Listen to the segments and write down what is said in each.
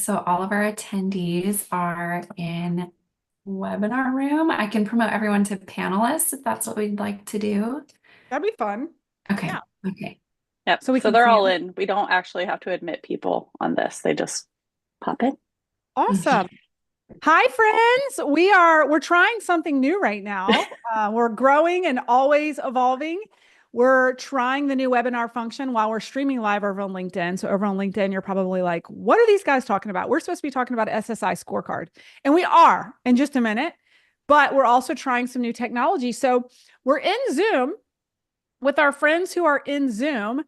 so all of our attendees are in webinar room. I can promote everyone to panelists if that's what we'd like to do. That'd be fun. Okay, Yeah. okay. Yep. So we So can they're see all them. in. We don't actually have to admit people on this. They just pop in. Awesome. Hi, friends. We're trying something new right now. We're growing and always evolving. We're trying the new webinar function while we're streaming live over on LinkedIn. So over on LinkedIn, you're probably like, what are these guys talking about? We're supposed to be talking about SSI scorecard. And we are in just a minute, but we're also trying some new technology. So we're in Zoom with our friends who are in Zoom.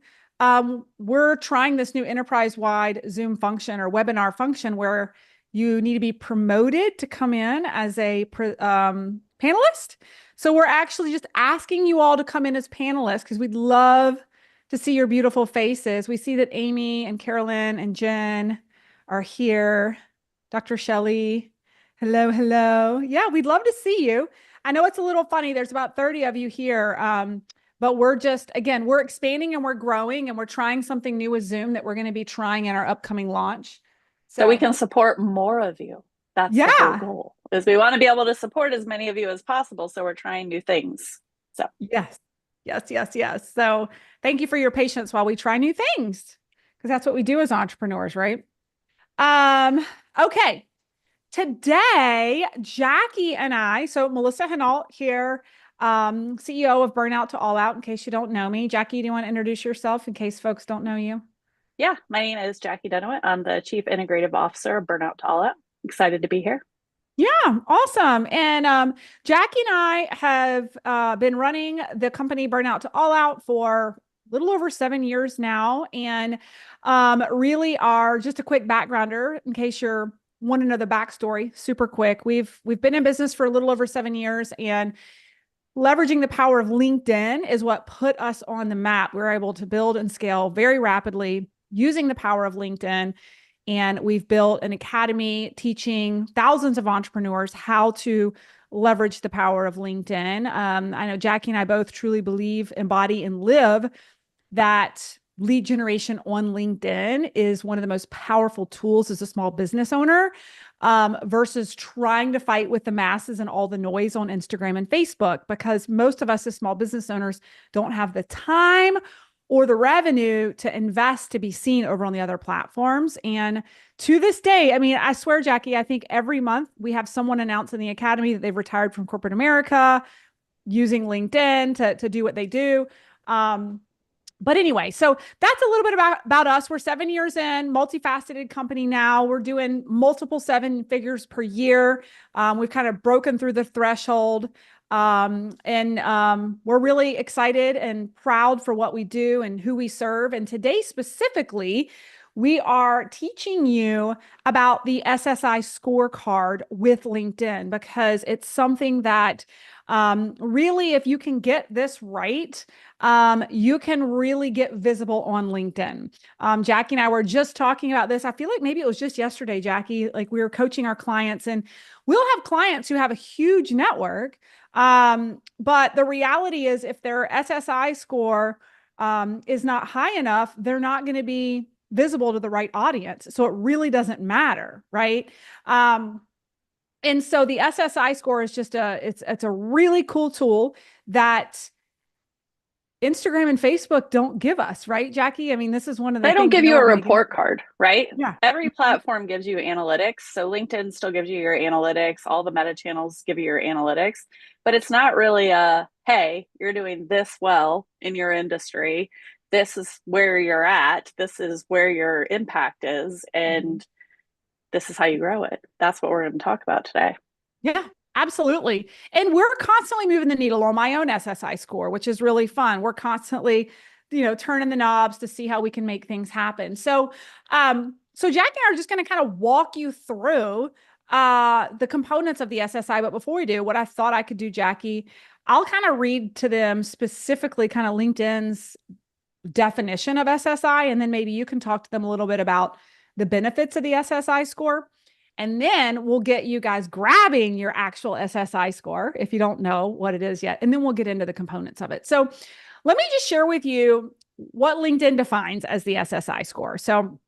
We're trying this new enterprise-wide Zoom function or webinar function where you need to be promoted to come in as a panelist. So we're actually just asking you all to come in as panelists because we'd love to see your beautiful faces. We see that Amy and Carolyn and Jen are here. Dr. Shelley, hello, hello. Yeah, we'd love to see you. I know it's a little funny. There's about 30 of you here. But we're just, again, we're expanding and we're growing and we're trying something new with Zoom that we're going to be trying in our upcoming launch. So we So, can support more of you. That's the whole yeah, goal, is we want to be able to support as many of you as possible. So we're trying new things. So yes, yes, yes, yes. So thank you for your patience while we try new things because that's what we do as entrepreneurs, right? Um, okay. Today, Jackie and I, so Melissa Hinault here, CEO of Burnout to All Out, in case you don't know me. Jackie, do you want to introduce yourself in case folks don't know you? yeah, my name is Jackie Dunaway. I'm the Chief Integrative Officer of Burnout to All Out. Excited to be here. Yeah, awesome. And Jackie and I have been running the company Burnout to All Out for a little over 7 years now, and really are just a quick backgrounder in case you're want to know the backstory. Super quick. We've been in business for a little over 7 years, and leveraging the power of LinkedIn is what put us on the map. We're able to build and scale very rapidly using the power of LinkedIn. And we've built an academy teaching thousands of entrepreneurs how to leverage the power of LinkedIn. I know Jackie and I both truly believe, embody, and live that lead generation on LinkedIn is one of the most powerful tools as a small business owner, versus trying to fight with the masses and all the noise on Instagram and Facebook, because most of us as small business owners don't have the time or the revenue to invest to be seen over on the other platforms. And to this day, I mean, I swear, Jackie, I think every month we have someone announce in the academy that they've retired from corporate America using LinkedIn to do what they do. But anyway, so that's a little bit about us. We're 7 years in, multifaceted company now. We're doing multiple seven figures per year. We've kind of broken through the threshold. And we're really excited and proud for what we do and who we serve. And today specifically, we are teaching you about the SSI scorecard with LinkedIn because it's something that really, if you can get this right, you can really get visible on LinkedIn. Jackie and I were just talking about this. I feel like maybe it was just yesterday, Jackie, like we were coaching our clients, and we'll have clients who have a huge network. But the reality is if their SSI score is not high enough, they're not going to be visible to the right audience. So it really doesn't matter, right? And so the SSI score is just it's a really cool tool that Instagram and Facebook don't give us, right, Jackie? I mean, this is one of the They don't things I give know you a we're going to get. report card, right? Yeah. Every platform gives you analytics. So LinkedIn still gives you your analytics. All the meta channels give you your analytics, but it's not really a, hey, you're doing this well in your industry. This is where you're at. This is where your impact is. Mhm. And this is how you grow it. That's what we're going to talk about today. Yeah, absolutely. And we're constantly moving the needle on my own SSI score, which is really fun. We're constantly, turning the knobs to see how we can make things happen. So Jackie and I are just going to kind of walk you through the components of the SSI. But before we do, what I thought I could do, Jackie, I'll kind of read to them specifically kind of LinkedIn's definition of SSI, and then maybe you can talk to them a little bit about the benefits of the SSI score. And then we'll get you guys grabbing your actual SSI score if you don't know what it is yet. And then we'll get into the components of it. So let me just share with you what LinkedIn defines as the SSI score. So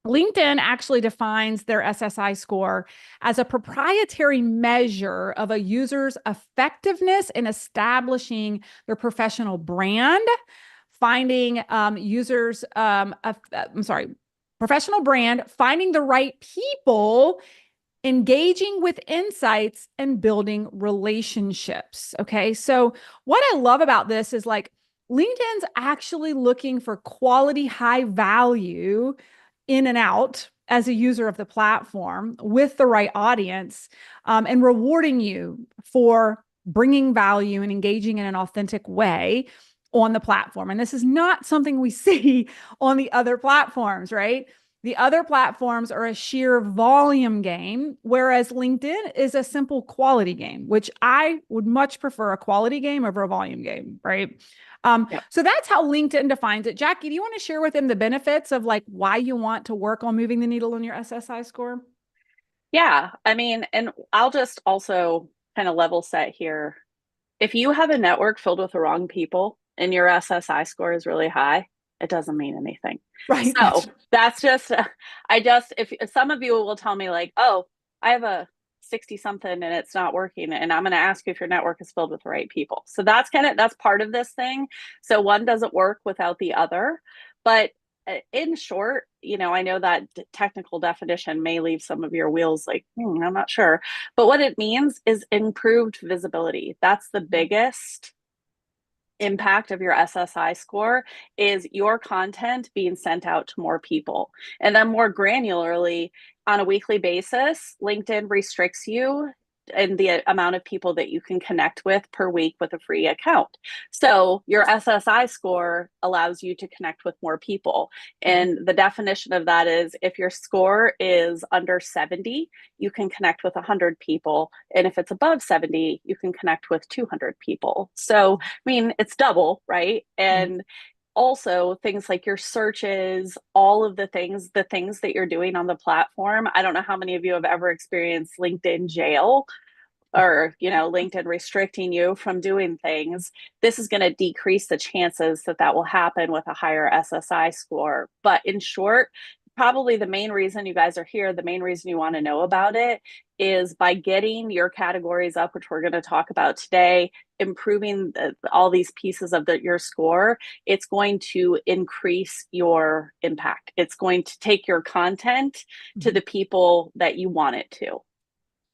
LinkedIn actually defines their SSI score as a proprietary measure of a user's effectiveness in establishing their professional brand, finding professional brand, finding the right people, engaging with insights, and building relationships. Okay. So what I love about this is like LinkedIn's actually looking for quality, high value in and out as a user of the platform with the right audience, and rewarding you for bringing value and engaging in an authentic way on the platform. And this is not something we see on the other platforms, right? The other platforms are a sheer volume game, whereas LinkedIn is a simple quality game, which I would much prefer a quality game over a volume game, right? Yep. So that's how LinkedIn defines it. Jackie, do you want to share with them the benefits of like why you want to work on moving the needle on your SSI score? Yeah. I mean, and I'll just also kind of level set here. If you have a network filled with the wrong people and your SSI score is really high, it doesn't mean anything. Right. So that's just, if some of you will tell me, like, oh, I have a 60 something and it's not working. And I'm going to ask you if your network is filled with the right people. So that's part of this thing. So one doesn't work without the other. But in short, I know that technical definition may leave some of your wheels like, I'm not sure. But what it means is improved visibility. That's the biggest impact of your SSI score, is your content being sent out to more people. And then more granularly, on a weekly basis, LinkedIn restricts you in the amount of people that you can connect with per week with a free account. So your SSI score allows you to connect with more people. And the definition of that is if your score is under 70, you can connect with 100 people. And if it's above 70, you can connect with 200 people. So, I mean, it's double, right? And also things like your searches, all of the things that you're doing on the platform. I don't know how many of you have ever experienced LinkedIn jail or, LinkedIn restricting you from doing things. This is going to decrease the chances that will happen with a higher SSI score. But in short, probably the main reason you guys are here, the main reason you want to know about it is by getting your categories up, which we're going to talk about today, improving all these pieces of your score, it's going to increase your impact. It's going to take your content to the people that you want it to.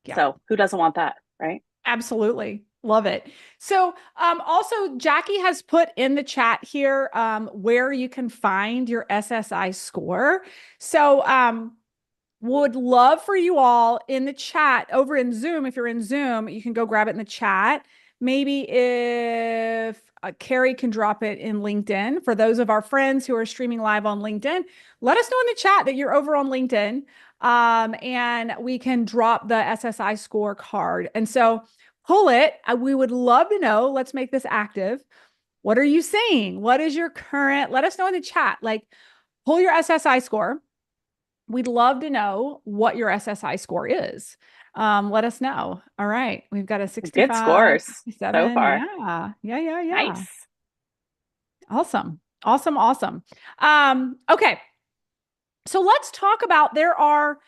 Yeah. So who doesn't want that, right? Absolutely. Love it. So also Jackie has put in the chat here where you can find your SSI score. So would love for you all in the chat over in Zoom. If you're in Zoom, you can go grab it in the chat. Maybe if Carrie can drop it in LinkedIn. For those of our friends who are streaming live on LinkedIn, let us know in the chat that you're over on LinkedIn, and we can drop the SSI scorecard. And so pull it. We would love to know. Let's make this active. What are you seeing? What is your current? Let us know in the chat. Like, pull your SSI score. We'd love to know what your SSI score is. Let us know. All right. We've got a 65. Good scores 67. so far. Yeah. Nice. Awesome. Okay. So let's talk about, there are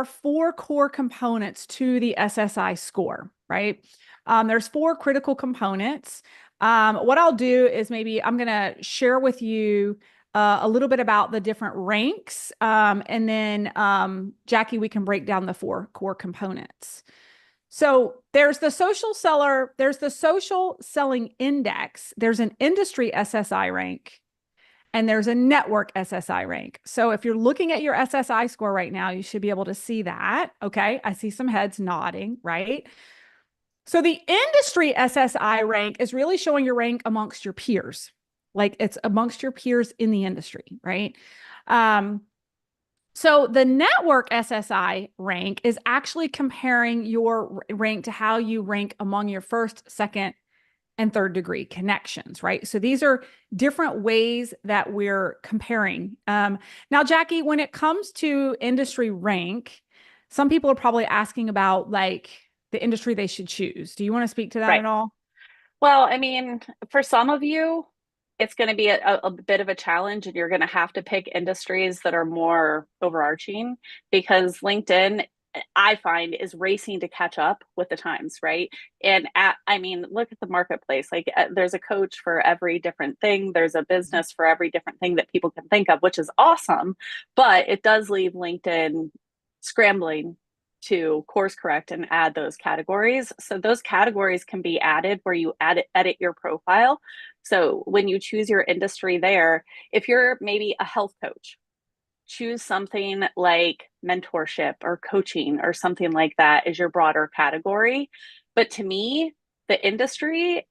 four core components to the SSI score, right? There's four critical components. What I'll do is maybe I'm going to share with you a little bit about the different ranks. And then, Jackie, we can break down the four core components. So there's the social selling index, there's an industry SSI rank, and there's a network SSI rank. So if you're looking at your SSI score right now, you should be able to see that. Okay. I see some heads nodding, right? So the industry SSI rank is really showing your rank amongst your peers. Like it's amongst your peers in the industry, right? So the network SSI rank is actually comparing your rank to how you rank among your first, second, and third degree connections, right? So these are different ways that we're comparing. Now, Jackie, when it comes to industry rank, some people are probably asking about like the industry they should choose. Do you want to speak to that at all? Well, I mean, for some of you, it's going to be a bit of a challenge, and you're going to have to pick industries that are more overarching, because LinkedIn, I find, is racing to catch up with the times, right? I mean, look at the marketplace. Like, there's a coach for every different thing. There's a business for every different thing that people can think of, which is awesome. But it does leave LinkedIn scrambling to course correct and add those categories. So those categories can be added where you edit your profile. So when you choose your industry there, if you're maybe a health coach, choose something like mentorship or coaching or something like that as your broader category. But to me, the industry,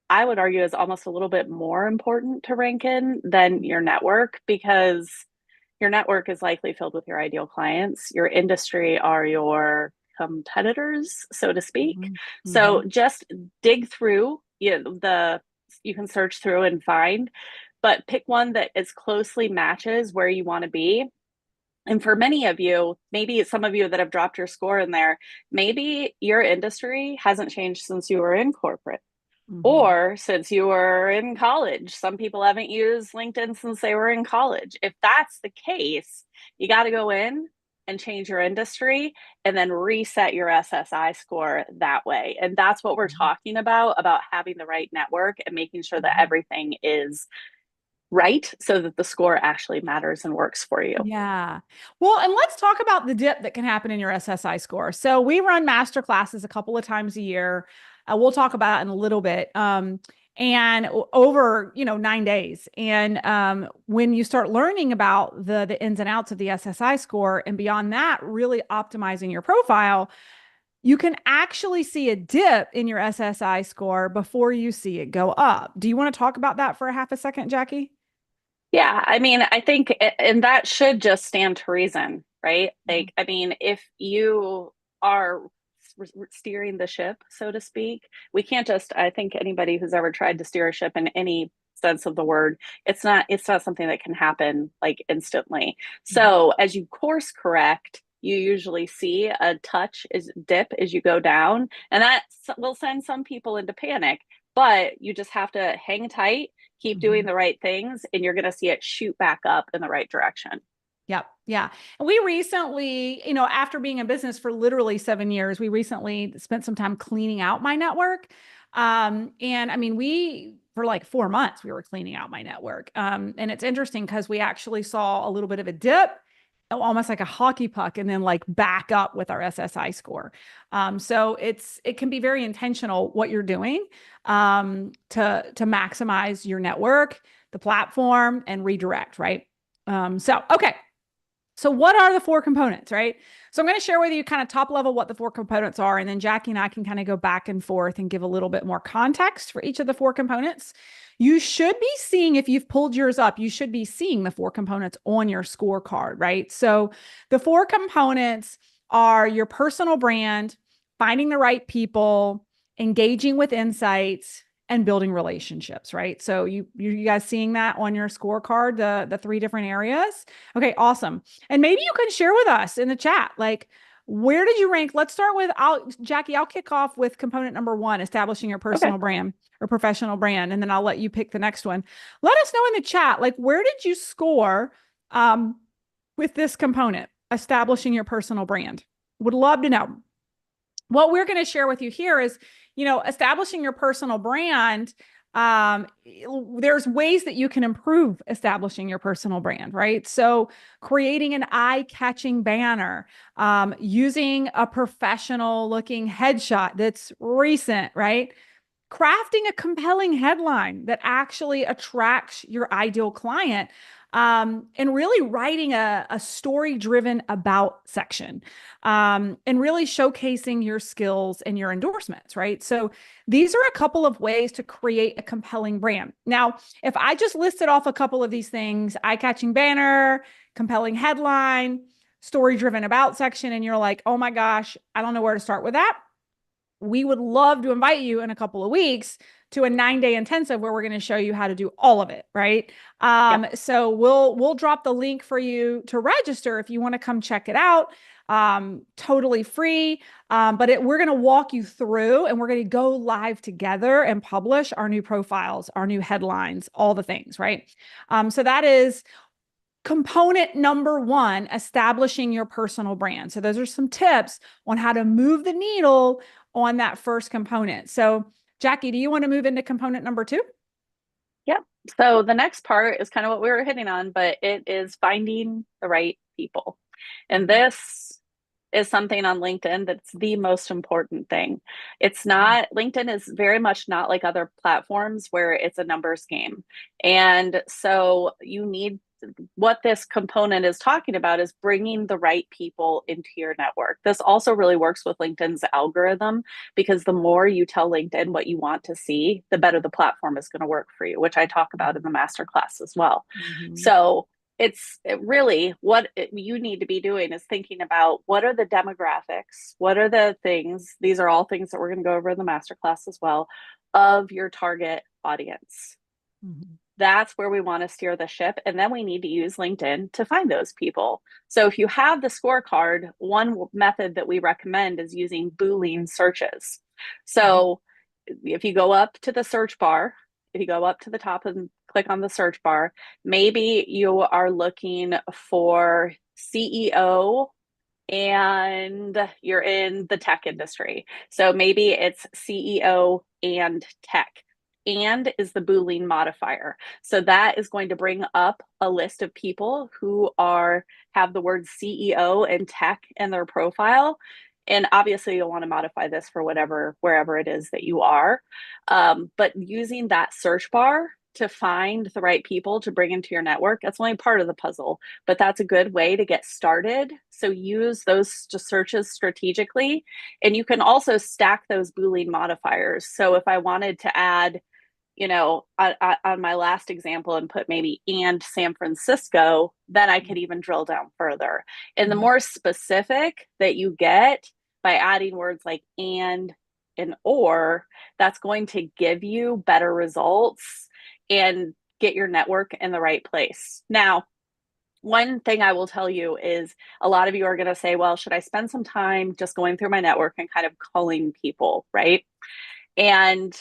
I would argue, is almost a little bit more important to rank in than your network, because your network is likely filled with your ideal clients. Your industry are your competitors, so to speak. Mm-hmm. So just dig through, you can search through and find, but pick one that as closely matches where you want to be. And for many of you, maybe some of you that have dropped your score in there, maybe your industry hasn't changed since you were in corporate. Mm-hmm. Or since you were in college. Some people haven't used LinkedIn since they were in college. If that's the case, you got to go in and change your industry and then reset your SSI score that way. And that's what we're talking about having the right network and making sure that everything is right so that the score actually matters and works for you. Yeah. Well, and let's talk about the dip that can happen in your SSI score. So we run master classes a couple of times a year. We'll talk about it in a little bit. And over, 9 days. And when you start learning about the ins and outs of the SSI score, and beyond that, really optimizing your profile, you can actually see a dip in your SSI score before you see it go up. Do you want to talk about that for a half a second, Jackie? Yeah, I mean, I think, and that should just stand to reason, right? Like, I mean, if you are steering the ship, so to speak, we can't just, I think anybody who's ever tried to steer a ship in any sense of the word, it's not something that can happen like instantly. So as you course correct, you usually see a dip as you go down, and that will send some people into panic, but you just have to hang tight, keep doing the right things, and you're going to see it shoot back up in the right direction. Yep. Yeah. And we recently, after being in business for literally 7 years, we recently spent some time cleaning out my network. And I mean, for like 4 months, we were cleaning out my network. And it's interesting because we actually saw a little bit of a dip, almost like a hockey puck, and then like back up with our SSI score. So it can be very intentional what you're doing to maximize your network, the platform, and redirect, right? Okay. So what are the 4 components, right? So I'm going to share with you kind of top level what the 4 components are, and then Jackie and I can kind of go back and forth and give a little bit more context for each of the 4 components. You should be seeing, if you've pulled yours up, you should be seeing the 4 components on your scorecard, right? So the 4 components are your personal brand, finding the right people, engaging with insights, and building relationships, right? So you guys seeing that on your scorecard, the 3 different areas? Okay, awesome. And maybe you can share with us in the chat, like, where did you rank? Let's start with, Jackie, I'll kick off with component number 1, establishing your personal brand or professional brand, and then I'll let you pick the next one. Let us know in the chat, like, where did you score with this component, establishing your personal brand? Would love to know. What we're going to share with you here is, establishing your personal brand. There's ways that you can improve establishing your personal brand, right? So creating an eye-catching banner, using a professional looking headshot that's recent, right? Crafting a compelling headline that actually attracts your ideal client, and really writing a story-driven about section, and really showcasing your skills and your endorsements, right? So these are a couple of ways to create a compelling brand. Now, if I just listed off a couple of these things, eye-catching banner, compelling headline, story-driven about section, and you're like, oh my gosh, I don't know where to start with that, we would love to invite you in a couple of weeks to a 9-day intensive where we're going to show you how to do all of it, right? Yep. So we'll drop the link for you to register if you want to come check it out. Totally free. But we're going to walk you through, and we're going to go live together and publish our new profiles, our new headlines, all the things, right? So that is component number one, establishing your personal brand. So those are some tips on how to move the needle on that first component. So Jackie, do you want to move into component number two? Yep. So the next part is kind of what we were hitting on, but it is finding the right people. And this is something on LinkedIn that's the most important thing. It's not, LinkedIn is very much not like other platforms where it's a numbers game. And so you need, what this component is talking about is bringing the right people into your network. This also really works with LinkedIn's algorithm, because the more you tell LinkedIn what you want to see, the better the platform is going to work for you, which I talk about in the masterclass as well. So it's really what you need to be doing is thinking about what are the demographics, what are the things, these are all things that we're going to go over in the masterclass as well, of your target audience. That's where we want to steer the ship. And then we need to use LinkedIn to find those people. So if you have the scorecard, one method that we recommend is using Boolean searches. So if you go up to the search bar, if you go up to the top and click on the search bar, maybe you are looking for CEO and you're in the tech industry. So maybe it's CEO and tech. And is the Boolean modifier. So that is going to bring up a list of people who have the word CEO and tech in their profile. And obviously you'll want to modify this for wherever it is that you are. But using that search bar to find the right people to bring into your network, that's only part of the puzzle, but that's a good way to get started. So use those searches strategically. And you can also stack those Boolean modifiers. So if I wanted to add, on my last example and put maybe and San Francisco, then I could even drill down further. And the more specific that you get by adding words like and or, that's going to give you better results and get your network in the right place. Now, one thing I will tell you is a lot of you are going to say, well, should I spend some time just going through my network and kind of calling people, right? And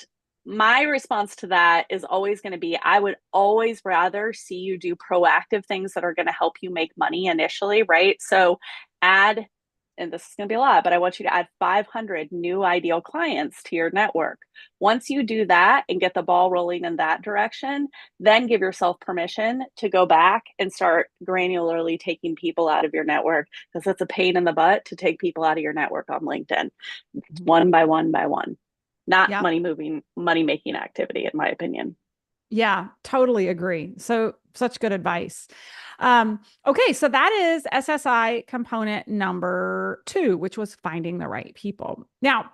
my response to that is always going to be, I would always rather see you do proactive things that are going to help you make money initially, right? So and this is going to be a lot, but I want you to add 500 new ideal clients to your network. Once you do that and get the ball rolling in that direction, then give yourself permission to go back and start granularly taking people out of your network, because it's a pain in the butt to take people out of your network on LinkedIn, one by one by one. Not money making activity, in my opinion. Yeah, totally agree. So such good advice. Okay, so that is SSI component number 2, which was finding the right people. Now,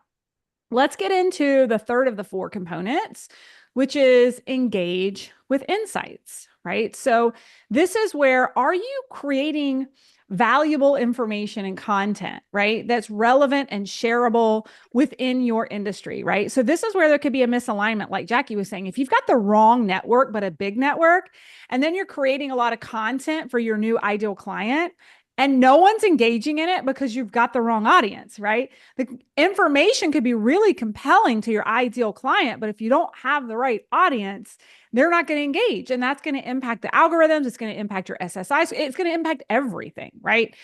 let's get into the third of the 4 components, which is engage with insights, right? So this is where, are you creating valuable information and content, right? That's relevant and shareable within your industry, right? So this is where there could be a misalignment, like Jackie was saying. If you've got the wrong network, but a big network, and then you're creating a lot of content for your new ideal client, and no one's engaging in it because you've got the wrong audience, right? The information could be really compelling to your ideal client, but if you don't have the right audience, they're not going to engage. And that's going to impact the algorithms. It's going to impact your SSI. So it's going to impact everything, right?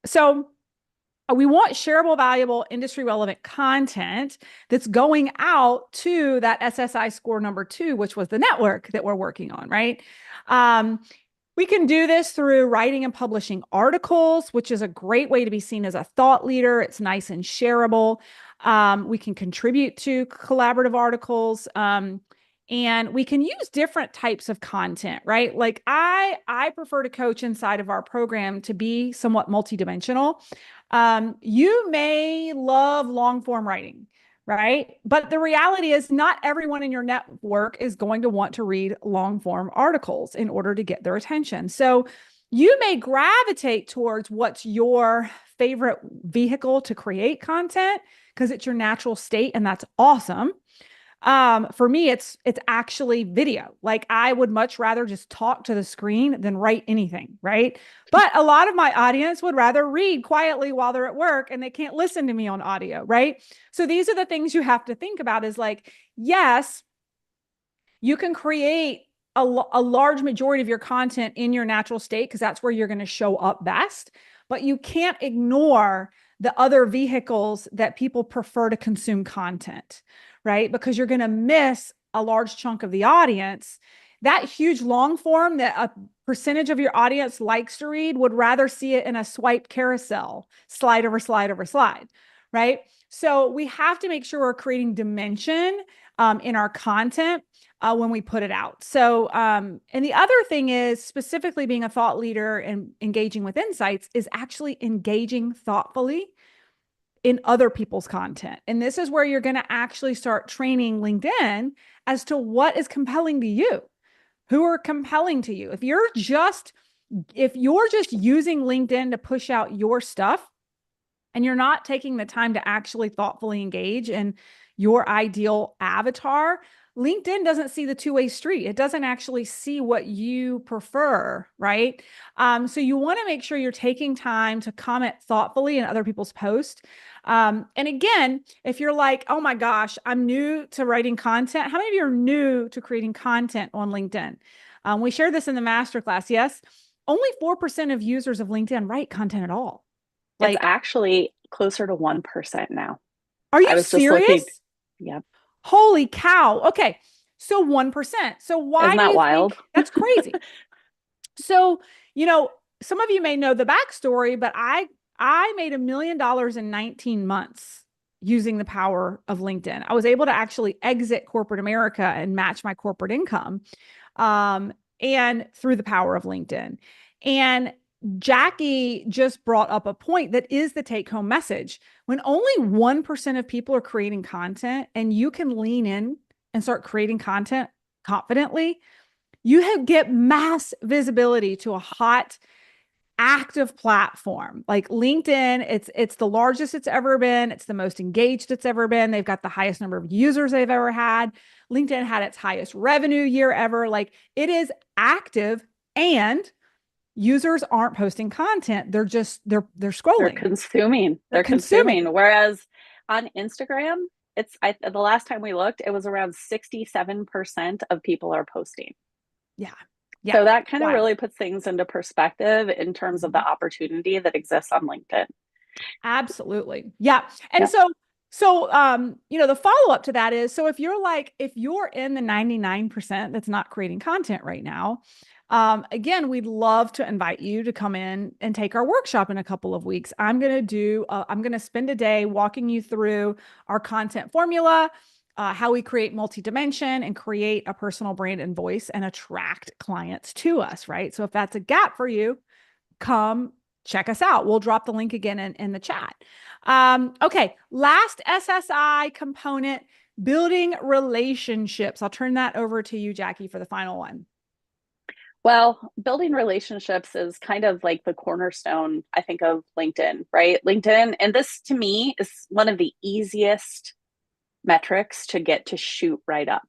So we want shareable, valuable, industry relevant content that's going out to that SSI score number 2, which was the network that we're working on, right? We can do this through writing and publishing articles, which is a great way to be seen as a thought leader. It's nice and shareable. We can contribute to collaborative articles. And we can use different types of content, right? Like I prefer to coach inside of our program to be somewhat multidimensional. You may love long form writing, right? But the reality is not everyone in your network is going to want to read long form articles in order to get their attention. So you may gravitate towards what's your favorite vehicle to create content because it's your natural state, and that's awesome. For me, it's actually video. Like I would much rather just talk to the screen than write anything, right? But a lot of my audience would rather read quietly while they're at work and they can't listen to me on audio, right? So these are the things you have to think about is like, yes, you can create a large majority of your content in your natural state because that's where you're going to show up best, but you can't ignore the other vehicles that people prefer to consume content, right? Because you're going to miss a large chunk of the audience. That huge long form that a percentage of your audience likes to read would rather see it in a swipe carousel, slide over slide over slide, right? So we have to make sure we're creating dimension in our content when we put it out. So, and the other thing is specifically being a thought leader and engaging with insights is actually engaging thoughtfully in other people's content. And this is where you're going to actually start training LinkedIn as to what is compelling to you, who are compelling to you. If you're just using LinkedIn to push out your stuff and you're not taking the time to actually thoughtfully engage in your ideal avatar, LinkedIn doesn't see the two-way street. It doesn't actually see what you prefer, right? So you want to make sure you're taking time to comment thoughtfully in other people's posts. And again, if you're like, oh my gosh, I'm new to writing content. How many of you are new to creating content on LinkedIn? We shared this in the masterclass. Yes, only 4% of users of LinkedIn write content at all. It's actually closer to 1% now. Are you I was serious? just looking. Yep. Holy cow. Okay. So 1%. So why Isn't do that you wild? think that's crazy? So, some of you may know the backstory, but I made $1 million in 19 months using the power of LinkedIn. I was able to actually exit corporate America and match my corporate income, and through the power of LinkedIn. And Jackie just brought up a point that is the take-home message. When only 1% of people are creating content and you can lean in and start creating content confidently, you get mass visibility to a hot, active platform like LinkedIn. It's the largest it's ever been. It's the most engaged it's ever been. They've got the highest number of users they've ever had. LinkedIn had its highest revenue year ever. Like it is active, and users aren't posting content. They're scrolling. They're consuming. Whereas on Instagram, the last time we looked, it was around 67% of people are posting. Yeah. So that kind of really puts things into perspective in terms of the opportunity that exists on LinkedIn. Absolutely. Yeah. And so the follow-up to that is, so if you're in the 99% that's not creating content right now, again, we'd love to invite you to come in and take our workshop in a couple of weeks. I'm going to spend a day walking you through our content formula, how we create multi-dimension and create a personal brand and voice and attract clients to us, right? So if that's a gap for you, come check us out. We'll drop the link again in the chat. Okay, last SSI component, building relationships. I'll turn that over to you, Jackie, for the final one. Well, building relationships is kind of like the cornerstone, I think, of LinkedIn, right? LinkedIn, and this to me is one of the easiest metrics to get to shoot right up,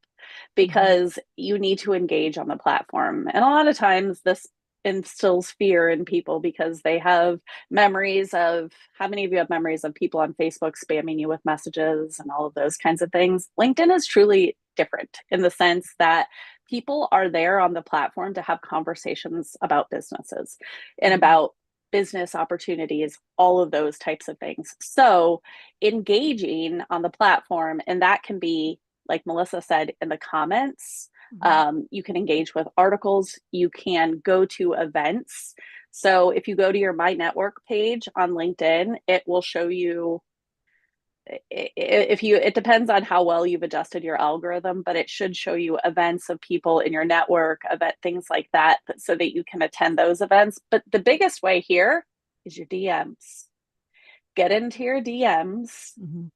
because you need to engage on the platform. And a lot of times this instills fear in people because they have memories of, how many of you have memories of people on Facebook spamming you with messages and all of those kinds of things? LinkedIn is truly different in the sense that people are there on the platform to have conversations about businesses and about business opportunities, all of those types of things. So engaging on the platform, and that can be, like Melissa said, in the comments. You can engage with articles. You can go to events. So if you go to your My Network page on LinkedIn, it will show you, it depends on how well you've adjusted your algorithm, but it should show you events of people in your network, things like that, so that you can attend those events. But the biggest way here is your DMs. Get into your DMs.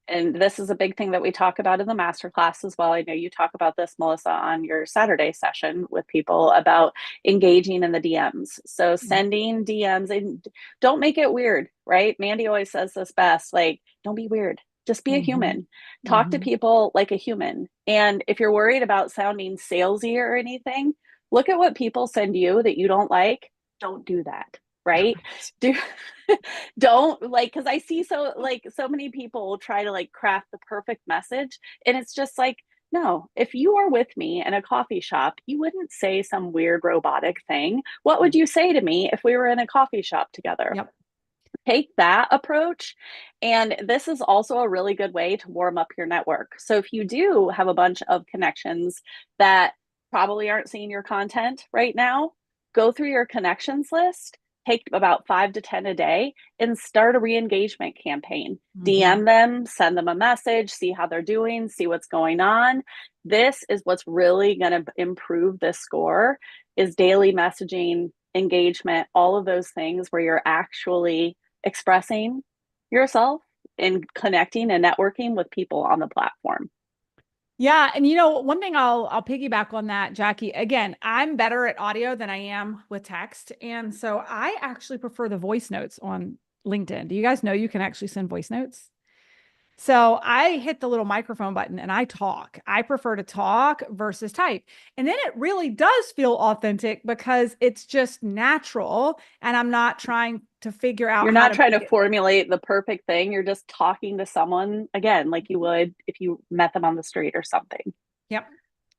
And this is a big thing that we talk about in the masterclass as well. I know you talk about this, Melissa, on your Saturday session with people about engaging in the DMs. So sending DMs, and don't make it weird, right? Mandy always says this best, like, don't be weird. Just be a Mhm. human. Talk to Mhm. people like a human. And if you're worried about sounding salesy or anything, look at what people send you that you don't like. Don't do that, right? Right. Do don't like, because I see so many people try to like craft the perfect message, and it's just like, no, if you are with me in a coffee shop, you wouldn't say some weird robotic thing. What would you say to me if we were in a coffee shop together? Yep. Take that approach. And this is also a really good way to warm up your network. So if you do have a bunch of connections that probably aren't seeing your content right now, go through your connections list, take about 5 to 10 a day, and start a re-engagement campaign. Mhm. DM them, send them a message, see how they're doing, see what's going on. This is what's really going to improve this score, is daily messaging, engagement, all of those things where you're actually expressing yourself and connecting and networking with people on the platform. Yeah, and one thing I'll piggyback on that, Jackie. Again, I'm better at audio than I am with text, and so I actually prefer the voice notes on LinkedIn. Do you guys know you can actually send voice notes? So I hit the little microphone button and I talk. I prefer to talk versus type. And then it really does feel authentic because it's just natural and I'm not trying to figure out You're how not to trying make to it. formulate the perfect thing. You're just talking to someone again, like you would if you met them on the street or something. Yep.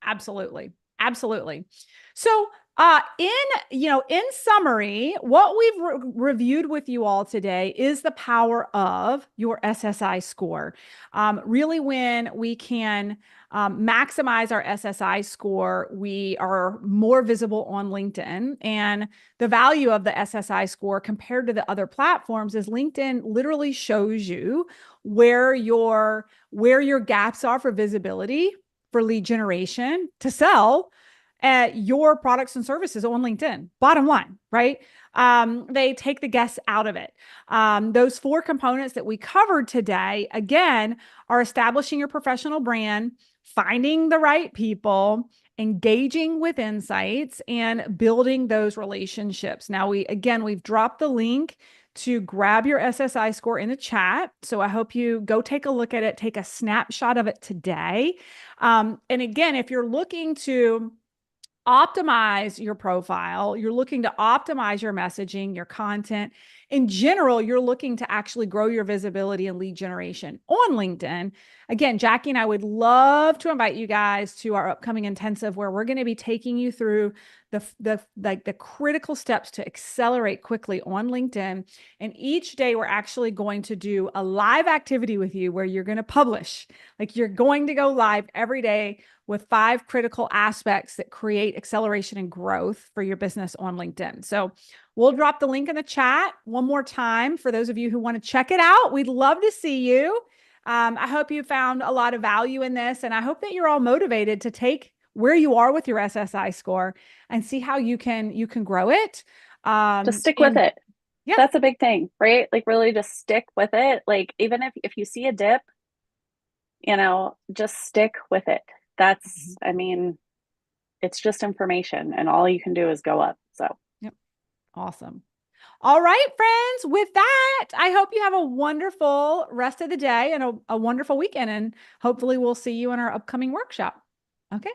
Absolutely. Absolutely. So, in summary, what we've reviewed with you all today is the power of your SSI score. Really, when we can maximize our SSI score, we are more visible on LinkedIn. And the value of the SSI score compared to the other platforms is LinkedIn literally shows you where your gaps are for visibility, for lead generation, to sell your products and services on LinkedIn. Bottom line, right? They take the guess out of it. Those 4 components that we covered today, again, are establishing your professional brand, finding the right people, engaging with insights, and building those relationships. Now, we've dropped the link to grab your SSI score in the chat. So I hope you go take a look at it, take a snapshot of it today. And again, if you're looking to optimize your profile, you're looking to optimize your messaging, your content. In general, you're looking to actually grow your visibility and lead generation on LinkedIn. Again, Jackie and I would love to invite you guys to our upcoming intensive where we're going to be taking you through the critical steps to accelerate quickly on LinkedIn. And each day we're actually going to do a live activity with you where you're going to publish. Like, you're going to go live every day with 5 critical aspects that create acceleration and growth for your business on LinkedIn. So we'll drop the link in the chat one more time for those of you who want to check it out. We'd love to see you. I hope you found a lot of value in this, and I hope that you're all motivated to take where you are with your SSI score and see how you can grow it. Just stick with And it. yeah. That's a big thing, right? Like really just stick with it. Like even if you see a dip, just stick with it. That's, I mean, it's just information and all you can do is go up. So, Yep. Awesome. All right, friends, with that, I hope you have a wonderful rest of the day and a wonderful weekend. And hopefully we'll see you in our upcoming workshop. Okay.